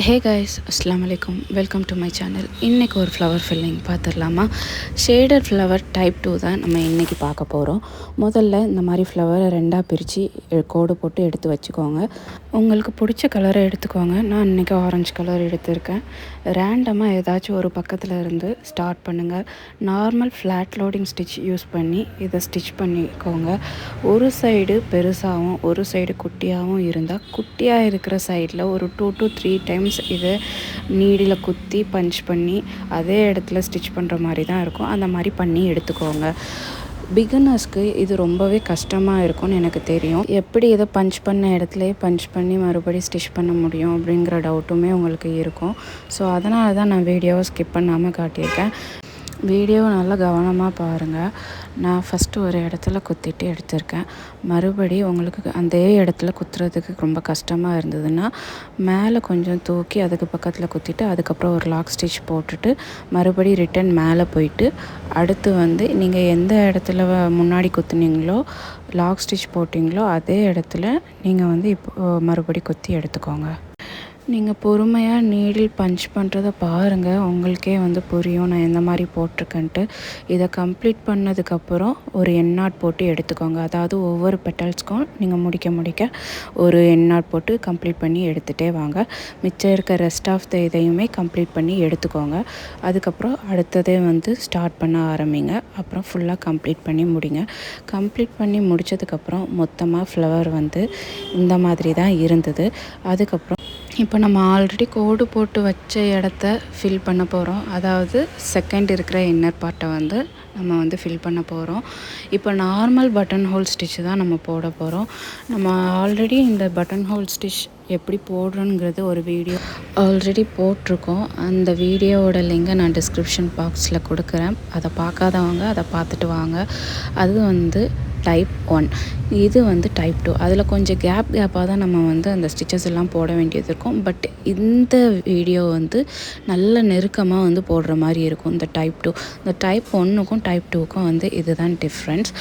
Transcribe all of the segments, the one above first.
Hey guys, அஸ்ஸலாமு அலைக்கும். Welcome to my channel. இன்றைக்கி ஒரு ஃப்ளவர் ஃபில்லிங் பார்த்துடலாமா? ஷேடட் ஃப்ளவர் டைப் 2 தான் நம்ம இன்றைக்கி பார்க்க போகிறோம். முதல்ல இந்த மாதிரி ஃப்ளவரை ரெண்டாக பிரித்து கோடு போட்டு எடுத்து வச்சுக்கோங்க. உங்களுக்கு பிடிச்ச கலரை எடுத்துக்கோங்க. நான் இன்றைக்கி ஆரஞ்சு கலர் எடுத்திருக்கேன். ரேண்டமாக ஏதாச்சும் ஒரு பக்கத்தில் இருந்து ஸ்டார்ட் பண்ணுங்கள். Normal flat loading stitch use பண்ணி இதை ஸ்டிச் பண்ணிக்கோங்க. ஒரு சைடு பெருசாகவும் ஒரு சைடு குட்டியாகவும் இருந்தால் குட்டியாக இருக்கிற சைடில் ஒரு 2 to 3 டைம்ஸ் இதை நீடில் குத்தி பஞ்ச் பண்ணி அதே இடத்துல ஸ்டிச் பண்ணுற மாதிரி தான் இருக்கும். அந்த மாதிரி பண்ணி எடுத்துக்கோங்க. பிகினர்ஸ்க்கு இது ரொம்பவே கஷ்டமாக இருக்கும்னு எனக்கு தெரியும். எப்படி இதை பஞ்ச் பண்ண இடத்துலையே பஞ்ச் பண்ணி மறுபடியும் ஸ்டிச் பண்ண முடியும் அப்படிங்கிற டவுட்டுமே உங்களுக்கு இருக்கும். ஸோ அதனால தான் நான் வீடியோவை ஸ்கிப் பண்ணாமல் காட்டியிருக்கேன். வீடியோவை நல்லா கவனமாக பாருங்கள். நான் ஃபஸ்ட்டு ஒரு இடத்துல குத்திட்டு எடுத்திருக்கேன். மறுபடியும் உங்களுக்கு அதே இடத்துல குத்துறதுக்கு ரொம்ப கஷ்டமாக இருந்ததுன்னா மேலே கொஞ்சம் தூக்கி அதுக்கு பக்கத்தில் குத்திட்டு அதுக்கப்புறம் ஒரு லாக் ஸ்டிச் போட்டுட்டு மறுபடியும் ரிட்டன் மேலே போயிட்டு அடுத்து நீங்கள் எந்த இடத்துல முன்னாடி குத்துனீங்களோ லாக் ஸ்டிச் போட்டிங்களோ அதே இடத்துல நீங்கள் இப்போ மறுபடி குத்தி எடுத்துக்கோங்க. நீங்கள் பொறுமையாக நீடில் பஞ்ச் பண்ணுறதை பாருங்கள். உங்களுக்கே புரியும் நான் எந்த மாதிரி போட்டிருக்கேன்ட்டு. இதை கம்ப்ளீட் பண்ணதுக்கப்புறம் ஒரு எண்ணாட் போட்டு எடுத்துக்கோங்க. அதாவது ஒவ்வொரு பெட்டல்ஸ்க்கும் நீங்கள் முடிக்க ஒரு எண்ணாட் போட்டு கம்ப்ளீட் பண்ணி எடுத்துகிட்டே வாங்க. மிச்சம் இருக்க ரெஸ்ட் ஆஃப் த இதையுமே கம்ப்ளீட் பண்ணி எடுத்துக்கோங்க. அதுக்கப்புறம் அடுத்ததே ஸ்டார்ட் பண்ண ஆரம்பிங்க. அப்புறம் ஃபுல்லாக கம்ப்ளீட் பண்ணி முடிங்க. கம்ப்ளீட் பண்ணி முடித்ததுக்கப்புறம் மொத்தமாக ஃப்ளவர் இந்த மாதிரி தான் இருந்தது. அதுக்கப்புறம் இப்போ நம்ம ஆல்ரெடி கோடு போட்டு வச்ச இடத்த ஃபில் பண்ண போகிறோம். அதாவது செகண்ட் இருக்கிற இன்னர் பார்ட்டை நம்ம ஃபில் பண்ண போகிறோம். இப்போ நார்மல் பட்டன் ஹோல் ஸ்டிச் தான் நம்ம போட போகிறோம். நம்ம ஆல்ரெடி இந்த பட்டன் ஹோல் ஸ்டிச் எப்படி போடுறோங்கிறது ஒரு வீடியோ ஆல்ரெடி போட்டிருக்கோம். அந்த வீடியோவோட லிங்கை நான் டிஸ்கிரிப்ஷன் பாக்ஸில் கொடுக்குறேன். அதை பார்க்காதவங்க அதை பார்த்துட்டு வாங்க. அது டைப் 1, இது டைப் 2. அதில் கொஞ்சம் கேப்பாக தான் நம்ம அந்த ஸ்டிச்சஸ் எல்லாம் போட வேண்டியது இருக்கும். பட் இந்த வீடியோ நல்ல நெருக்கமாக போடுற மாதிரி இருக்கும். இந்த டைப் 2, இந்த டைப் 1க்கும் டைப் 2க்கும் இதுதான் டிஃப்ரென்ஸ்.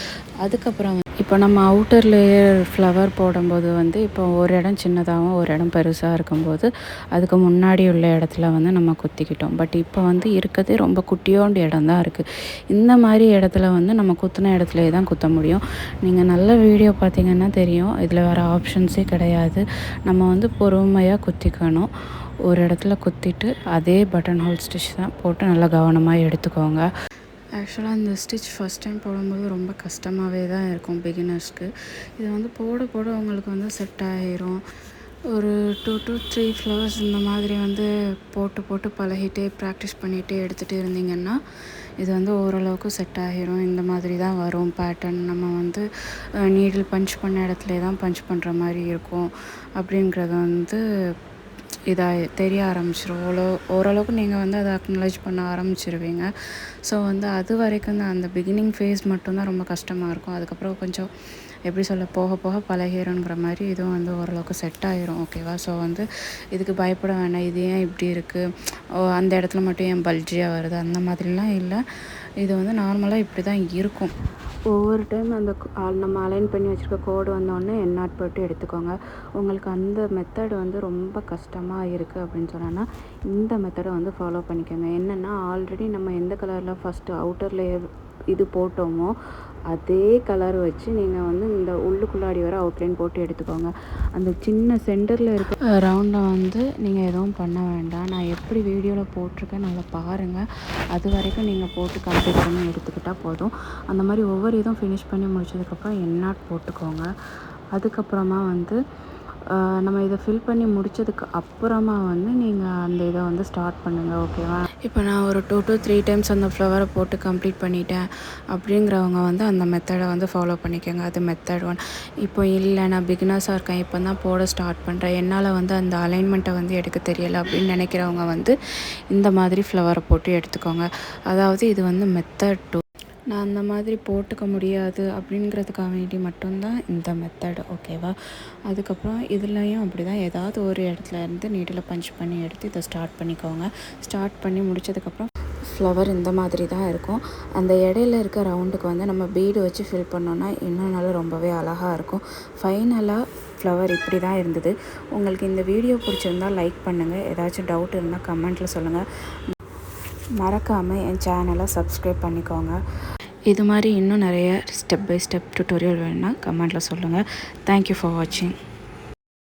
அதுக்கப்புறம் இப்போ நம்ம அவுட்டர் லேயர் ஃப்ளவர் போடும்போது இப்போ ஒரு இடம் சின்னதாகவும் ஒரு இடம் பெருசாக இருக்கும்போது அதுக்கு முன்னாடி உள்ள இடத்துல நம்ம குத்திக்கிட்டோம். பட் இப்போ இருக்கிறதே ரொம்ப குட்டியோண்டு இடம் தான் இருக்குது. இந்த மாதிரி இடத்துல நம்ம குத்தின இடத்துலையே தான் குத்த முடியும். நீங்கள் நல்ல வீடியோ பார்த்தீங்கன்னா தெரியும். இதில் வேறு ஆப்ஷன்ஸே கிடையாது. நம்ம பொறுமையாக குத்திக்கணும். ஒரு இடத்துல குத்திட்டு அதே பட்டன் ஹோல் ஸ்டிச் தான் போட்டு நல்லா கவனமாக எடுத்துக்கோங்க. ஆக்சுவலாக இந்த ஸ்டிச் ஃபஸ்ட் டைம் போடும்போது ரொம்ப கஷ்டமாகவே தான் இருக்கும் பிகினர்ஸ்க்கு. இது போட போட உங்களுக்கு செட் ஆகிரும். ஒரு 2 to 3 ஃப்ளவர்ஸ் இந்த மாதிரி போட்டு பழகிட்டே ப்ராக்டிஸ் பண்ணிகிட்டே எடுத்துகிட்டு இருந்தீங்கன்னா இது ஓரளவுக்கு செட் ஆகிரும். இந்த மாதிரி தான் வரும் பேட்டர்ன். நம்ம நீடில் பஞ்ச் பண்ண இடத்துல தான் பஞ்ச் பண்ணுற மாதிரி இருக்கும் அப்படிங்கிறது இதாக தெரிய ஆரம்பிச்சிடும். ஓரளவுக்கு நீங்கள் அதை அக்னாலேஜ் பண்ண ஆரம்பிச்சிருவீங்க. ஸோ அது வரைக்கும் தான் அந்த பிகினிங் ஃபேஸ் மட்டும்தான் ரொம்ப கஷ்டமாக இருக்கும். அதுக்கப்புறம் கொஞ்சம் எப்படி சொல்ல போக போக பழகிடுங்கிற மாதிரி இதுவும் ஓரளவுக்கு செட் ஆகிரும். ஓகேவா? ஸோ இதுக்கு பயப்பட வேண்டாம். இது ஏன் இப்படி இருக்குது, அந்த இடத்துல மட்டும் ஏன் பல்ஜியாக வருது, அந்த மாதிரிலாம் இல்லை. இது நார்மலாக இப்படி தான் இருக்கும். ஒவ்வொரு டைம் நம்ம அலைன் பண்ணி வச்சுருக்க கோடு வந்தோடனே எண்ணாட் போட்டு எடுத்துக்கோங்க. உங்களுக்கு அந்த மெத்தடு ரொம்ப கஷ்டமாக இருக்குது அப்படின்னு சொன்னால் இந்த மெத்தடை ஃபாலோ பண்ணிக்கோங்க. என்னென்னா ஆல்ரெடி நம்ம எந்த கலரில் ஃபஸ்ட்டு அவுட்டர் லேயர் இது போட்டோமோ அதே கலர் வச்சு நீங்கள் இந்த உள்ளுக்குள்ளாடி வர அவுட்லைன் போட்டு எடுத்துக்கோங்க. அந்த சின்ன சென்டரில் இருக்க ரவுண்டை நீங்கள் எதுவும் பண்ண வேண்டாம். நான் எப்படி வீடியோவில் போட்டிருக்கேன் நல்லா பாருங்கள். அது வரைக்கும் நீங்கள் போட்டு கம்ப்ளீட் பண்ணி எடுத்துக்கிட்டால் போதும். அந்த மாதிரி ஒவ்வொரு இதுவும் ஃபினிஷ் பண்ணி முடிச்சதுக்கப்புறம் எண்ணாட் போட்டுக்கோங்க. அதுக்கப்புறமா நம்ம இதை ஃபில் பண்ணி முடித்ததுக்கு அப்புறமா நீங்கள் அந்த இதை ஸ்டார்ட் பண்ணுங்கள். ஓகேவா? இப்போ நான் ஒரு 2 to 3 டைம்ஸ் அந்த ஃப்ளவரை போட்டு கம்ப்ளீட் பண்ணிட்டேன் அப்படிங்கிறவங்க அந்த மெத்தடை ஃபாலோ பண்ணிக்கோங்க. அது மெத்தட் 1. இப்போ இல்லை நான் பிகினர்ஸாக இருக்கேன், இப்போ தான் போட ஸ்டார்ட் பண்ணுறேன், என்னால் அந்த அலைன்மெண்ட்டை எடுக்க தெரியலை அப்படின்னு நினைக்கிறவங்க இந்த மாதிரி ஃப்ளவரை போட்டு எடுத்துக்கோங்க. அதாவது இது மெத்தட் 2. நான் அந்த மாதிரி போட்டுக்க முடியாது அப்படிங்கிறதுக்காக வேண்டி மட்டும்தான் இந்த மெத்தட். ஓகேவா? அதுக்கப்புறம் இதுலேயும் அப்படி தான் ஏதாவது ஒரு இடத்துல இருந்து நீடில் பஞ்ச் பண்ணி எடுத்து இதை ஸ்டார்ட் பண்ணிக்கோங்க. ஸ்டார்ட் பண்ணி முடித்ததுக்கப்புறம் ஃப்ளவர் இந்த மாதிரி தான் இருக்கும். அந்த இடையில இருக்க ரவுண்டுக்கு நம்ம பீடு வச்சு ஃபில் பண்ணோன்னா இன்னும் நல்லா ரொம்பவே அழகாக இருக்கும். ஃபைனலாக ஃப்ளவர் இப்படி தான் இருந்தது. உங்களுக்கு இந்த வீடியோ பிடிச்சிருந்தால் லைக் பண்ணுங்கள். ஏதாச்சும் டவுட் இருந்தால் கமெண்ட்டில் சொல்லுங்கள். மறக்காமல் என் சேனலை சப்ஸ்கிரைப் பண்ணிக்கோங்க. இது மாதிரி இன்னும் நிறைய ஸ்டெப் பை ஸ்டெப் டுட்டோரியல் வேணுன்னா கமெண்ட்டில் சொல்லுங்கள். தேங்க்யூ ஃபார் வாட்சிங்.